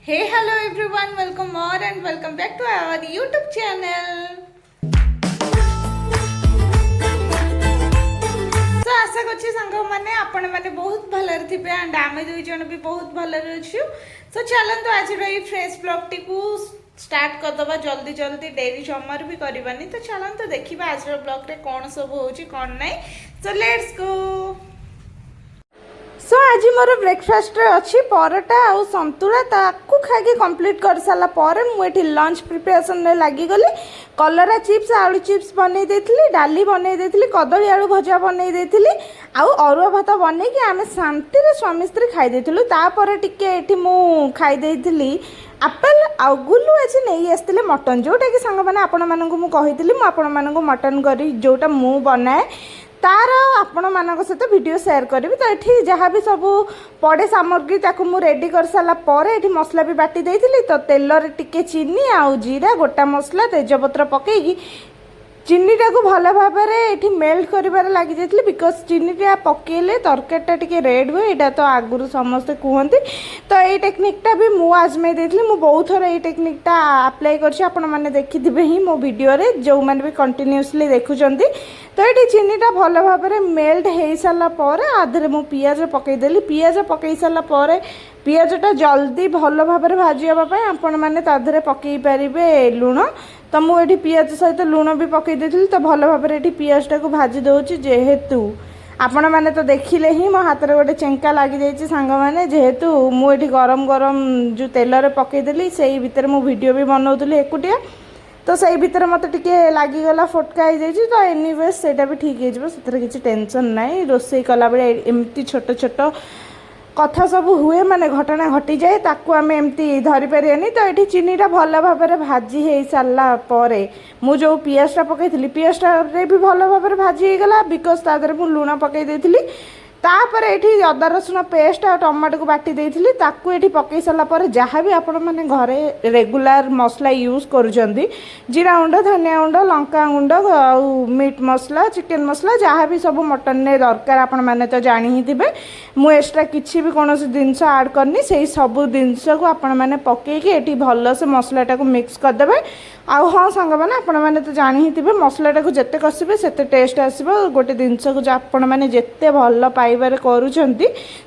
Hey, hello everyone, welcome more and welcome back to our YouTube channel. So आशा करछि संग माने आपण माने बहुत भलर थिबे एंड आमे दुई जण भी बहुत भलर अछु. सो चलंतु आज रही फ्रेश ब्लॉग टी को स्टार्ट कर दबा जल्दी जल्दी डेरी जमर भी करबानी. तो चलंतु देखिबा आज रो ब्लॉग रे कोन सब होउची कोन नै. So let's go. सो आज मोर ब्रेकफास्ट अच्छी परोटा आउ संतुला ताकू खाई कंप्लीट कर सारा पर मुझे लंच प्रिपरेशन लगिगली. कलरा चिप्स आलू चिप्स बनई देथिली, डाली बनई देथिली, कदली आलू भजा बनई देथिली, आउ अरुआ भात बनई कि आमे शांति रे स्वामी स्त्री खाई देथिलु. तापर टिके एठी मु खाई देथिली एप्पल आउ गुल्लू आज नहीं आसते मटन, जोटा कि सांग मैंने आपण मानक मु कहिथिली मु आपण मानक मटन करी जोटा मु बनाए तार आपण मान सहित वीडियो शेयर करी. तो ये जहाँ भी सब पड़े सामग्री ताकू मु रेडी कर सारा पर ये मसला भी बाटी देइथिली. तो तेल रे टिके चीनी आउ जीरा गोटा मसला तेजपत्र पकईकी चीनीटा को भल भाव ये मेल्ट कर लगी जाती बिकज चीनीटा पकेले तरकारीटा टिके रेड हुए. यहाँ तो आगुरी समस्ते कहते. तो ये टेक्निकटा भी मु आजमाई देती. मु बहुत थर ये टेक्निकटा अप्लाई कर देखिथे ही मो वीडियो जो मैंने भी कंटिन्यूअसली देखुं. तो ये चीनीटा भल भाव मेल्ट हो सारापर आधे मु पियाज पकईदेली. पियाज पकई सारापर पियाजटा जल्दी भल भाव भाजीवाई आपण मैंने ताधे पकई पारे लुण. तो मुझे पियाज सहित लुण भी पकई देती. तो भल भाव पियाजटा को भाजी दूसरी जेहेतु आपण मैंने तो देखिले ही मो हाथ में गोटे चेंका लगी जाइए सांग मैंने जेहेतु मुझे गरम गरम जो तेल रे पकईदेली से भितर मु वीडियो भी बनाऊली एकुटिया. तो सही भितर मत टिके लगिगला फोटका हो जाए. तो एनीवेज सेटा भी ठीक है किसी टेंशन ना. रोसई कला बेले एमती छोट छोट कथा सब हुए माने घटना घटी जाए ताकू आम एमती धरी पारे. तो ये चीनीटा भल भाव भाजी हो सारा पर मु जो पियाजटा पकई पियाजटा भी भल भाव भाजी होगला बिकज तादे मु लुण पकई देती. तापर ये अदा रसुण पेस्ट और टमाटो को बाटी देती ताकू ये पकई सारापर जहाँ भी आपण मैंने घरे रेगुलर मसला यूज करुँच जीरा गुंड धनिया गुंड लंका गुंड आउ मीट मसला चिकेन मसला जहाँ भी सब मटन ने दरकार आपण मैंने तो जानी ही थे. मु एक्स्ट्रा किसी भी कौन जिनस आड करनी से सब जिनस को आपण मैंने पकईकी ये भल से मसलाटा को मिक्स करदे. आउ हाँ सांग मैंने आपण मैंने तो जानी ही थे मसलाटा को जिते कषिबे सेते टेस्ट आसो. गोटे जिनस को आपण मैंने जिते भल पाइबार करुँच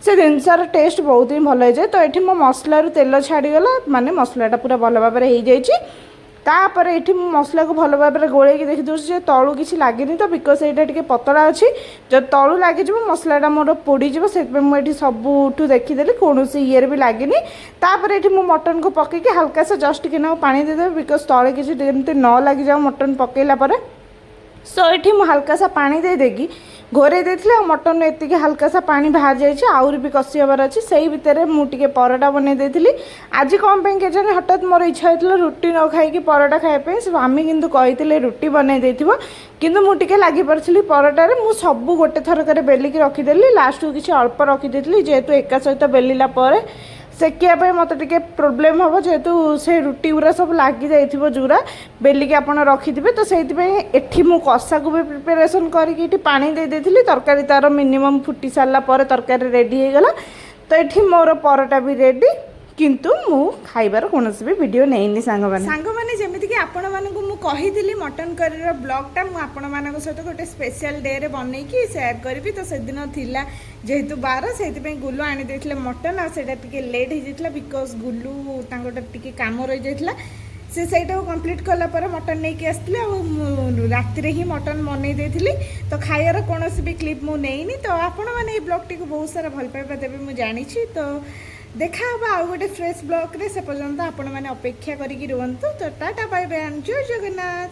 से जिनसर टेस्ट बहुत ही भल हो जाए. तो ये मो मसलू तेल छाड़गला माने मसलाटा पूरा भल भाव हो जाए. तापर ये मसला को भल भाव गोलैकी देखी दूसरी तलू किसी लगे. तो बिकज यहाँ टे पतला अच्छी जो तलू लगे मसलाटा मोर पोड़ीज से मुझे सबुठ देखीदेली कौन ये भी लगे. तापर ये मु मटन को पकईकी हल्का सा जस्ट कि पानी देदेवी बिकज तले किसी न लगी जाओ मटन पकईला. सो ये मुझे हल्का सा पानी दे देगी घोरे देती. मटन एति हल्का सा पानी बाहर जाइए आउरी भी कषि हबार अच्छी. से भितर मुझे परोटा बनई देती. आज कौन पे केजाने हठात मोर इच्छा होता रुटी न खाई परोटा खायापी. स्वामी किंतु कही रुटी बनई देथिबो किंतु मुझे लगी पार्थिली परोटार मु सब गोटे थरक बेलिकी रखीदेली. लास्ट को किसी अल्प रखीदेली जेहेतु एका सहित बेलिला सेकिया मत टे प्रोब्लेम हम जेहेतु से रुटी गुरा सब लगी जाइए जोरा बेलिकी आप रखिथे. तो से मु कषा को भी प्रिपेरेसन करके पानी दे देती. तरकारी तार मिनिमम फुटी सारा पर तरकारी रेडी हो गला. तो ये मोर परोटा भी रेडी किंतु मु खाइबार कौन भी वीडियो नहीं सांग मैंने जमीती कि आपण मानकु मु कही मटन करी ब्लॉगटा मुझे सहित गोटे स्पेशल डे रे बनईकी शेयर करी. तो से दिन थिला जेहेतु बार से गुल्लू आनी देथिले मटन आटा टिके लेट हो जाता बिकज गुल्लू टिके काम रही जाता. से सहीटा कंप्लीट कला पर मटन नहीं आसते राति ही मटन बनई देती. तो खाइबार कौन भी क्लिप मु नहीं. तो आपण मैंने ये ब्लॉग टी को बहुत सारा भल पाइबा देबे मु जानी. तो देखा आउ गोटे फ्रेश ब्लॉग रे से पर्यंत आपण मैंने अपेक्षा करिकी रुहंतु. तो टाटा बाय बाय जय जगन्नाथ.